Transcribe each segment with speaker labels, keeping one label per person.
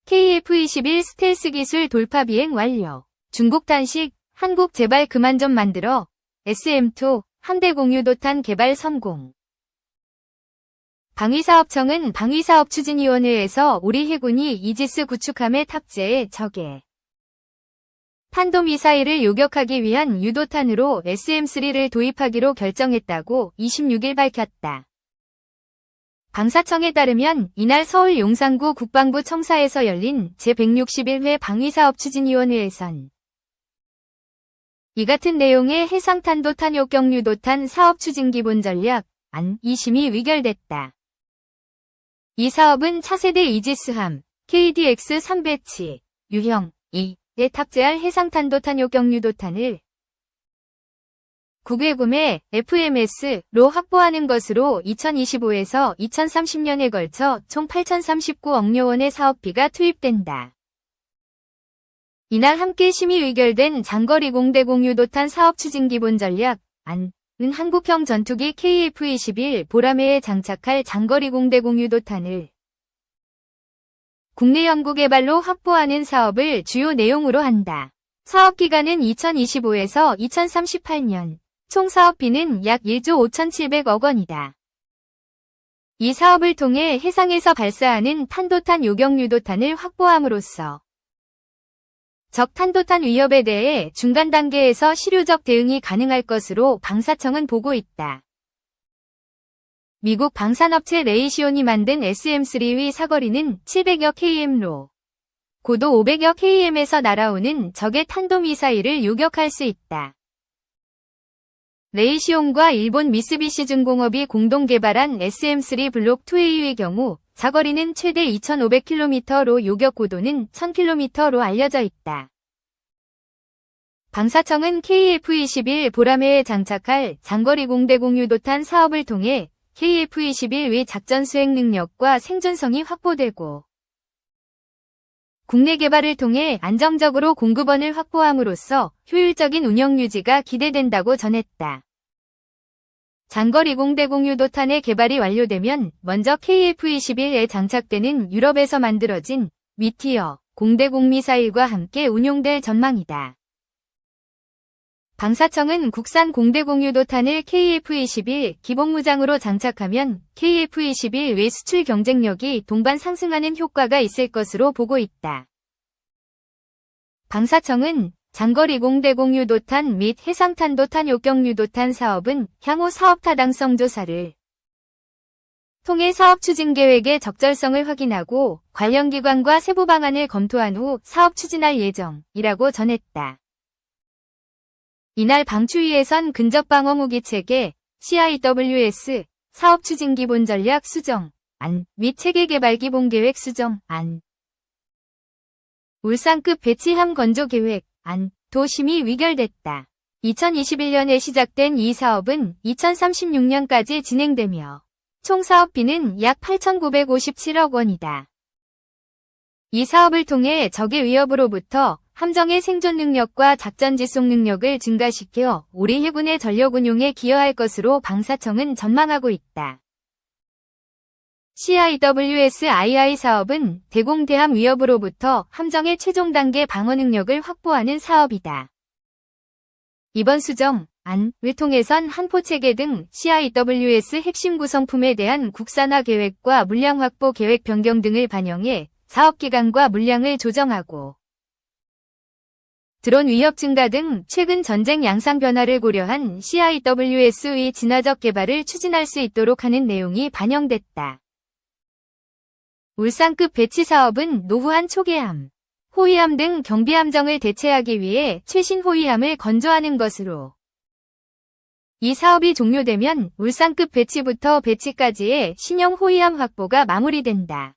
Speaker 1: KF-21 스텔스 기술 돌파 비행 완료. 중국 단식, 한국 제발 그만 좀 만들어. SM2 함대 공유도탄 개발 성공. 방위사업청은 방위사업추진위원회에서 우리 해군이 이지스 구축함에 탑재해 적의 탄도미사일을 요격하기 위한 유도탄으로 SM3를 도입하기로 결정했다고 26일 밝혔다. 방사청에 따르면 이날 서울 용산구 국방부 청사에서 열린 제161회 방위사업추진위원회에선 이 같은 내용의 해상탄도탄 요격유도탄 사업추진기본전략 안 2심이 의결됐다. 이 사업은 차세대 이지스함 KDX-3 배치 유형 2에 탑재할 해상탄도탄 요격유도탄을 국외 구매 FMS로 확보하는 것으로 2025에서 2030년에 걸쳐 총 8,039억 원의 사업비가 투입된다. 이날 함께 심의 의결된 장거리 공대 공유도탄 사업추진기본전략 안은 한국형 전투기 KF-21 보라매에 장착할 장거리 공대 공유도탄을 국내 연구개발로 확보하는 사업을 주요 내용으로 한다. 사업기간은 2025에서 2038년, 총 사업비는 약 1조 5,700억 원이다. 이 사업을 통해 해상에서 발사하는 탄도탄 요격유도탄을 확보함으로써 적 탄도탄 위협에 대해 중간 단계에서 실효적 대응이 가능할 것으로 방사청은 보고 있다. 미국 방산업체 레이시온이 만든 SM3의 사거리는 700여 km로 고도 500여 km에서 날아오는 적의 탄도미사일을 요격할 수 있다. 레이시온과 일본 미쓰비시중공업이 공동 개발한 SM3 블록 2A의 경우 사거리는 최대 2,500km로 요격 고도는 1,000km로 알려져 있다. 방사청은 KF-21 보라매에 장착할 장거리 공대 공유도탄 사업을 통해 KF-21의 작전 수행 능력과 생존성이 확보되고 국내 개발을 통해 안정적으로 공급원을 확보함으로써 효율적인 운영 유지가 기대된다고 전했다. 장거리 공대 공유도탄의 개발이 완료되면 먼저 KF-21에 장착되는 유럽에서 만들어진 미티어 공대 공미사일과 함께 운용될 전망이다. 방사청은 국산 공대 공유도탄을 KF-21 기본무장으로 장착하면 KF-21 외 수출 경쟁력이 동반 상승하는 효과가 있을 것으로 보고 있다. 방사청은 장거리 공대 공유도탄 및 해상탄도탄 요격유도탄 사업은 향후 사업 타당성 조사를 통해 사업 추진 계획의 적절성을 확인하고 관련 기관과 세부 방안을 검토한 후 사업 추진할 예정이라고 전했다. 이날 방추위에선 근접방어무기체계 CIWS 사업 추진 기본 전략 수정 안 및 체계 개발 기본 계획 수정 안 울산급 배치함 건조 계획 안 도심이 의결됐다. 2021년에 시작된 이 사업은 2036년까지 진행되며 총 사업비는 약 8,957억 원이다. 이 사업을 통해 적의 위협으로부터 함정의 생존 능력과 작전 지속 능력을 증가시켜 우리 해군의 전력 운용에 기여할 것으로 방사청은 전망하고 있다. CIWS-II 사업은 대공대함 위협으로부터 함정의 최종 단계 방어 능력을 확보하는 사업이다. 이번 수정 안을 통해선 한포체계 등 CIWS 핵심 구성품에 대한 국산화 계획과 물량 확보 계획 변경 등을 반영해 사업기간과 물량을 조정하고 드론 위협 증가 등 최근 전쟁 양상 변화를 고려한 CIWS의 진화적 개발을 추진할 수 있도록 하는 내용이 반영됐다. 울산급 배치 사업은 노후한 초계함, 호위함 등 경비함정을 대체하기 위해 최신 호위함을 건조하는 것으로 이 사업이 종료되면 울산급 배치부터 배치까지의 신형 호위함 확보가 마무리된다.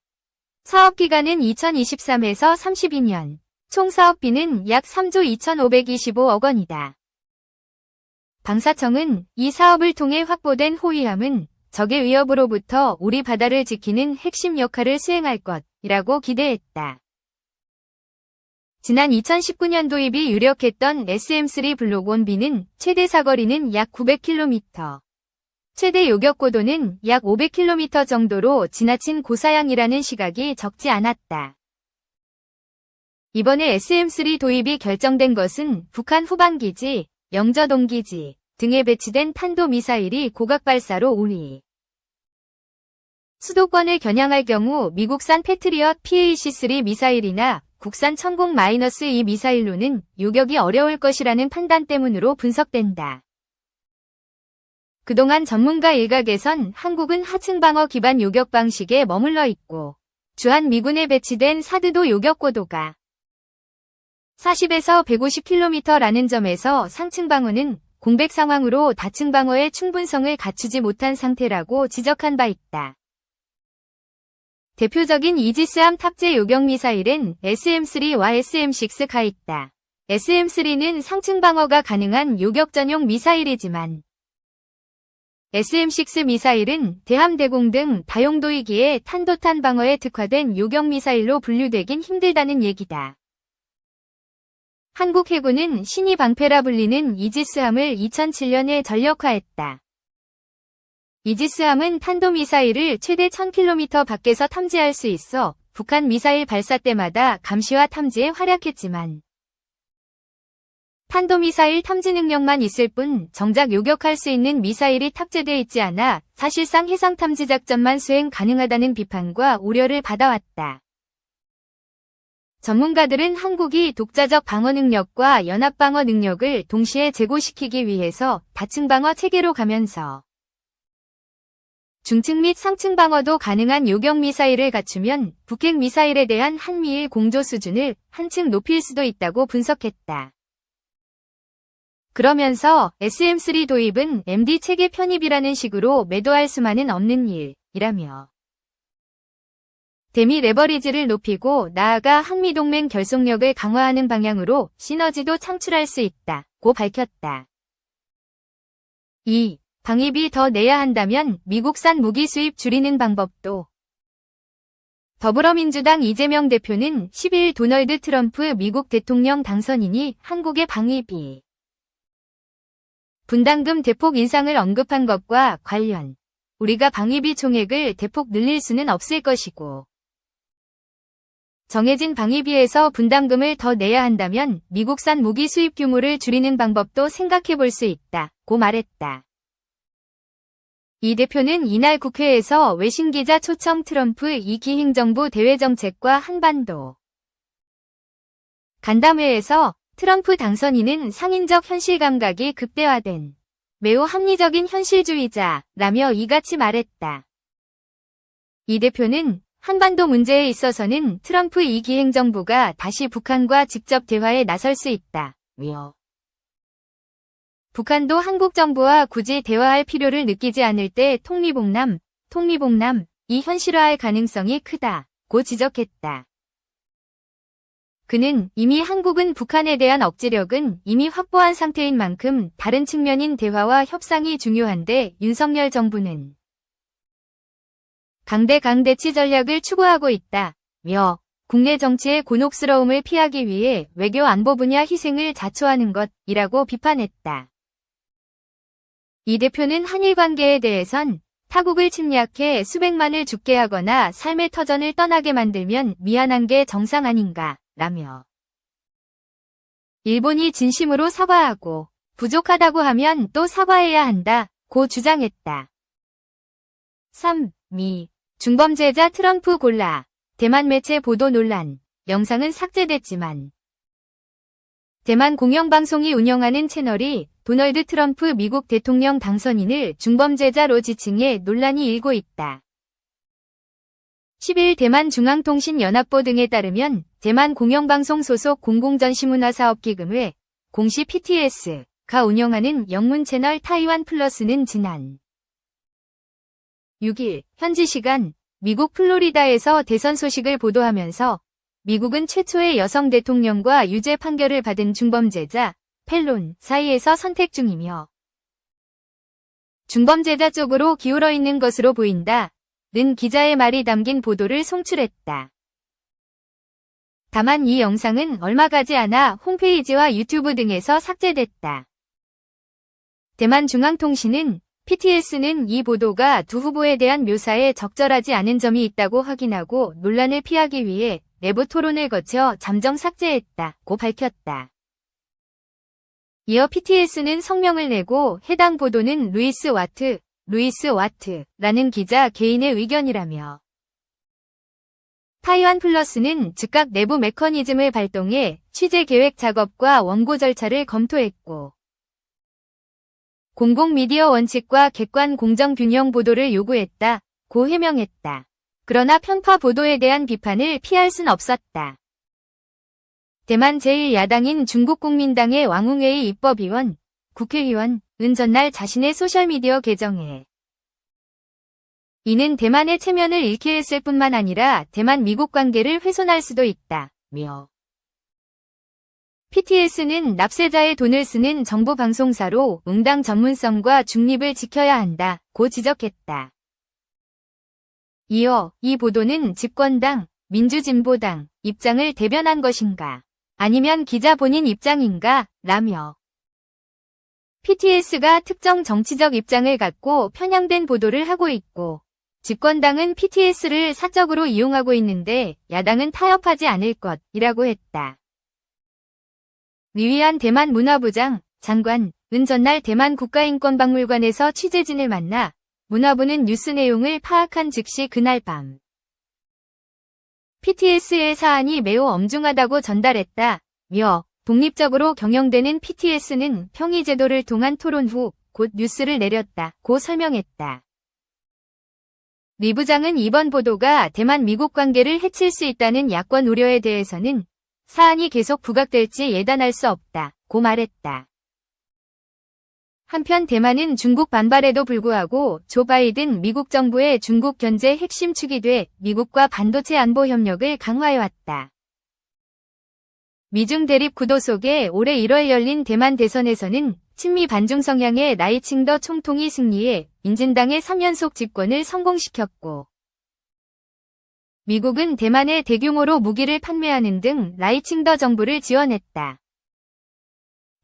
Speaker 1: 사업기간은 2023에서 32년, 총 사업비는 약 3조 2,525억 원이다. 방사청은 이 사업을 통해 확보된 호위함은 적의 위협으로부터 우리 바다를 지키는 핵심 역할을 수행할 것이라고 기대했다. 지난 2019년 도입이 유력했던 SM3 블록 1B는 최대 사거리는 약 900km, 최대 요격 고도는 약 500km 정도로 지나친 고사양이라는 시각이 적지 않았다. 이번에 SM-3 도입이 결정된 것은 북한 후방기지, 영저동기지 등에 배치된 탄도미사일이 고각발사로 우리 수도권을 겨냥할 경우 미국산 패트리엇 PAC-3 미사일이나 국산 천공-2 미사일로는 요격이 어려울 것이라는 판단 때문으로 분석된다. 그동안 전문가 일각에선 한국은 하층방어 기반 요격 방식에 머물러 있고 주한 미군에 배치된 사드도 요격고도가 40에서 150km라는 점에서 상층방어는 공백 상황으로 다층방어의 충분성을 갖추지 못한 상태라고 지적한 바 있다. 대표적인 이지스함 탑재 요격미사일은 SM-3와 SM-6가 있다. SM-3는 상층 방어가 가능한 요격 전용 미사일이지만 SM-6 미사일은 대함 대공 등 다용도이기에 탄도탄 방어에 특화된 요격 미사일로 분류되긴 힘들다는 얘기다. 한국 해군은 신이 방패라 불리는 이지스함을 2007년에 전력화했다. 이지스함은 탄도미사일을 최대 1000km 밖에서 탐지할 수 있어 북한 미사일 발사 때마다 감시와 탐지에 활약했지만 탄도미사일 탐지 능력만 있을 뿐 정작 요격할 수 있는 미사일이 탑재되어 있지 않아 사실상 해상 탐지 작전만 수행 가능하다는 비판과 우려를 받아왔다. 전문가들은 한국이 독자적 방어 능력과 연합 방어 능력을 동시에 제고시키기 위해서 다층 방어 체계로 가면서 중층 및 상층 방어도 가능한 요격 미사일을 갖추면 북핵 미사일에 대한 한미일 공조 수준을 한층 높일 수도 있다고 분석했다. 그러면서 SM-3 도입은 MD 체계 편입이라는 식으로 매도할 수만은 없는 일이라며 대미 레버리지를 높이고 나아가 한미동맹 결속력을 강화하는 방향으로 시너지도 창출할 수 있다고 밝혔다. 2. 방위비 더 내야 한다면 미국산 무기 수입 줄이는 방법도. 더불어민주당 이재명 대표는 10일 도널드 트럼프 미국 대통령 당선인이 한국의 방위비 분담금 대폭 인상을 언급한 것과 관련 우리가 방위비 총액을 대폭 늘릴 수는 없을 것이고 정해진 방위비에서 분담금을 더 내야 한다면 미국산 무기 수입 규모를 줄이는 방법도 생각해 볼 수 있다고 말했다. 이 대표는 이날 국회에서 외신 기자 초청 트럼프 2기 행정부 대외정책과 한반도 간담회에서 트럼프 당선인은 상인적 현실 감각이 극대화된 매우 합리적인 현실주의자라며 이같이 말했다. 이 대표는 한반도 문제에 있어서는 트럼프 2기 행정부가 다시 북한과 직접 대화에 나설 수 있다며 북한도 한국 정부와 굳이 대화할 필요를 느끼지 않을 때 통미봉남이 현실화할 가능성이 크다고 지적했다. 그는 이미 한국은 북한에 대한 억지력은 이미 확보한 상태인 만큼 다른 측면인 대화와 협상이 중요한데 윤석열 정부는 강대치 전략을 추구하고 있다며 국내 정치의 곤혹스러움을 피하기 위해 외교 안보 분야 희생을 자초하는 것이라고 비판했다. 이 대표는 한일 관계에 대해선 타국을 침략해 수백만을 죽게 하거나 삶의 터전을 떠나게 만들면 미안한 게 정상 아닌가 라며 일본이 진심으로 사과하고 부족하다고 하면 또 사과해야 한다고 주장했다. 3. 미 중범죄자 트럼프 골라 대만 매체 보도 논란 영상은 삭제됐지만 대만 공영방송이 운영하는 채널이 도널드 트럼프 미국 대통령 당선인을 중범죄자로 지칭해 논란이 일고 있다. 10일 대만중앙통신연합보 등에 따르면 대만 공영방송 소속 공공전시문화사업기금회 공시 PTS가 운영하는 영문 채널 타이완 플러스는 지난 6일 현지 시간 미국 플로리다에서 대선 소식을 보도하면서 미국은 최초의 여성 대통령과 유죄 판결을 받은 중범죄자 펠론 사이에서 선택 중이며 중범죄자 쪽으로 기울어 있는 것으로 보인다. 는 기자의 말이 담긴 보도를 송출했다. 다만 이 영상은 얼마 가지 않아 홈페이지와 유튜브 등에서 삭제됐다. 대만중앙통신은 PTS는 이 보도가 두 후보에 대한 묘사에 적절하지 않은 점이 있다고 확인하고 논란을 피하기 위해 내부 토론을 거쳐 잠정 삭제했다고 밝혔다. 이어 PTS는 성명을 내고 해당 보도는 루이스 와트라는 기자 개인의 의견이라며 타이완 플러스는 즉각 내부 메커니즘을 발동해 취재 계획 작업과 원고 절차를 검토했고 공공미디어 원칙과 객관 공정 균형 보도를 요구했다고 해명했다. 그러나 편파 보도에 대한 비판을 피할 순 없었다. 대만 제1야당인 중국국민당의 왕웅웨이 입법위원, 국회의원은 전날 자신의 소셜미디어 계정에 이는 대만의 체면을 잃게 했을 뿐만 아니라 대만-미국 관계를 훼손할 수도 있다며 PTS는 납세자의 돈을 쓰는 정부 방송사로 응당 전문성과 중립을 지켜야 한다고 지적했다. 이어 이 보도는 집권당, 민주진보당 입장을 대변한 것인가? 아니면 기자 본인 입장인가? 라며 PTS가 특정 정치적 입장을 갖고 편향된 보도를 하고 있고 집권당은 PTS를 사적으로 이용하고 있는데 야당은 타협하지 않을 것이라고 했다. 리위안 대만 문화부장 장관은 전날 대만 국가인권박물관에서 취재진을 만나 문화부는 뉴스 내용을 파악한 즉시 그날 밤 PTS의 사안이 매우 엄중하다고 전달했다며 독립적으로 경영되는 PTS는 평의 제도를 통한 토론 후 곧 뉴스를 내렸다고 설명했다. 리 부장은 이번 보도가 대만-미국 관계를 해칠 수 있다는 야권 우려에 대해서는 사안이 계속 부각될지 예단할 수 없다고 말했다. 한편 대만은 중국 반발에도 불구하고 조 바이든 미국 정부의 중국 견제 핵심 축이 돼 미국과 반도체 안보 협력을 강화해왔다. 미중 대립 구도 속에 올해 1월 열린 대만 대선에서는 친미 반중 성향의 라이칭더 총통이 승리해 민진당의 3연속 집권을 성공시켰고 미국은 대만에 대규모로 무기를 판매하는 등 라이칭더 정부를 지원했다.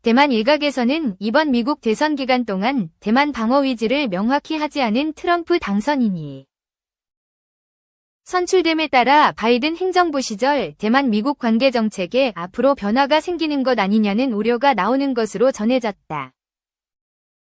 Speaker 1: 대만 일각에서는 이번 미국 대선 기간 동안 대만 방어 의지를 명확히 하지 않은 트럼프 당선인이 선출됨에 따라 바이든 행정부 시절 대만-미국 관계 정책에 앞으로 변화가 생기는 것 아니냐는 우려가 나오는 것으로 전해졌다.